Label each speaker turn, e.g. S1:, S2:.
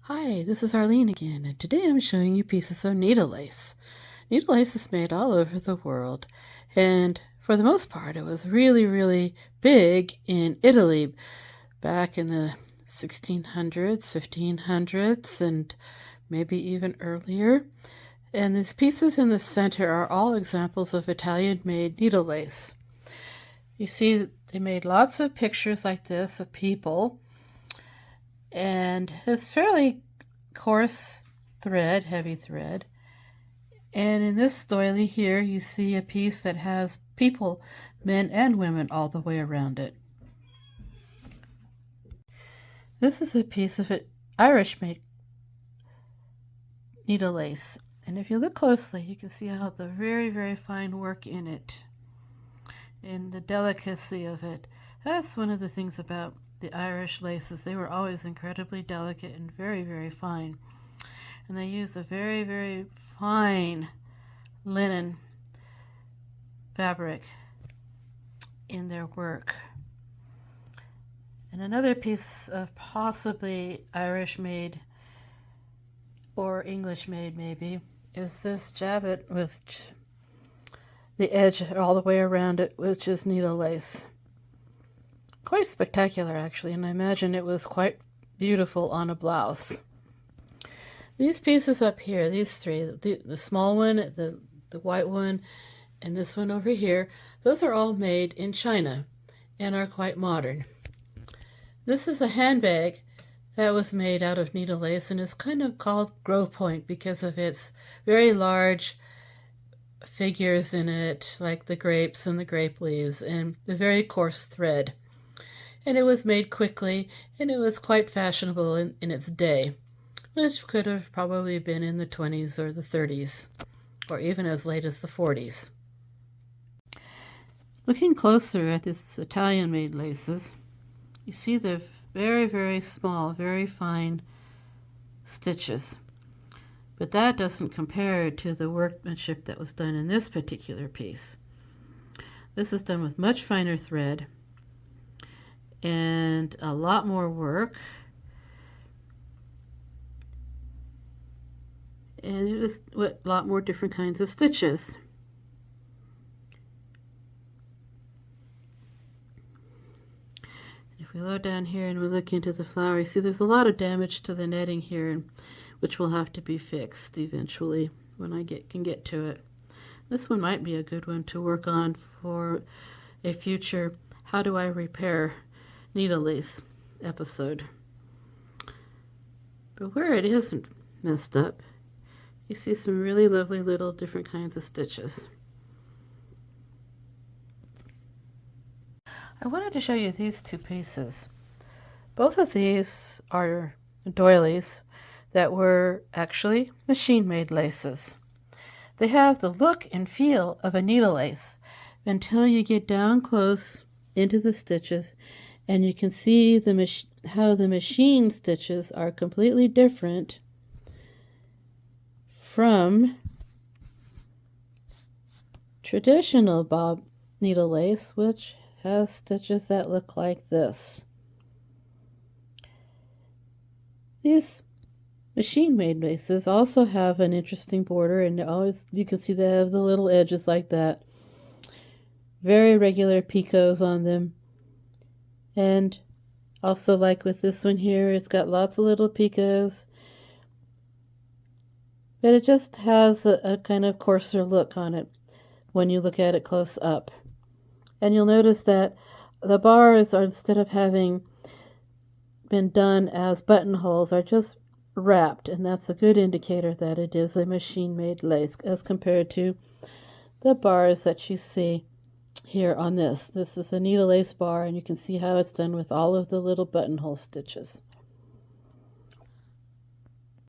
S1: Hi, this is Arlene again, and today I'm showing you pieces of needle lace. Needle lace is made all over the world, and for the most part, it was really big in Italy back in the 1600s, 1500s, and maybe even earlier. And these pieces in the center are all examples of Italian-made needle lace. You see, they made lots of pictures like this of people, and it's fairly coarse thread, heavy thread. And in this doily here, you see a piece that has people, men and women, all the way around it. This is a piece of Irish-made needle lace. And if you look closely, you can see how the very fine work in it and the delicacy of it. That's one of the things about the Irish laces. They were always incredibly delicate and very fine. And they use a very fine linen fabric in their work. And another piece of possibly Irish-made or English-made maybe is this jabot with the edge all the way around it, which is needle lace. Quite spectacular, actually, and I imagine it was quite beautiful on a blouse. These pieces up here, these three, the small one, the white one, and this one over here, those are all made in China and are quite modern. This is a handbag that was made out of needle lace and is kind of called Grove Point because of its very large figures in it, like the grapes and the grape leaves, and the very coarse thread. And it was made quickly, and it was quite fashionable in its day, which could have probably been in the 20s or the 30s, or even as late as the 40s. Looking closer at this Italian-made laces, you see the very small, very fine stitches. But that doesn't compare to the workmanship that was done in this particular piece. This is done with much finer thread and a lot more work. And it was a lot more different kinds of stitches. If we look down here and we look into the flower, you see there's a lot of damage to the netting here, which will have to be fixed eventually when I can get to it. This one might be a good one to work on for a future how do I repair needle lace episode. But where it isn't messed up, you see some really lovely little different kinds of stitches. I wanted to show you these two pieces. Both of these are doilies that were actually machine-made laces. They have the look and feel of a needle lace until you get down close into the stitches, and you can see how the machine stitches are completely different from traditional bob needle lace, which has stitches that look like this. These machine-made laces also have an interesting border, and you can see they have the little edges like that. Very regular picots on them. And also, like with this one here, it's got lots of little picots. But it just has a kind of coarser look on it when you look at it close up. And you'll notice that the bars are, instead of having been done as buttonholes, are just wrapped, and that's a good indicator that it is a machine-made lace as compared to the bars that you see here on this. This is a needle lace bar, and you can see how it's done with all of the little buttonhole stitches.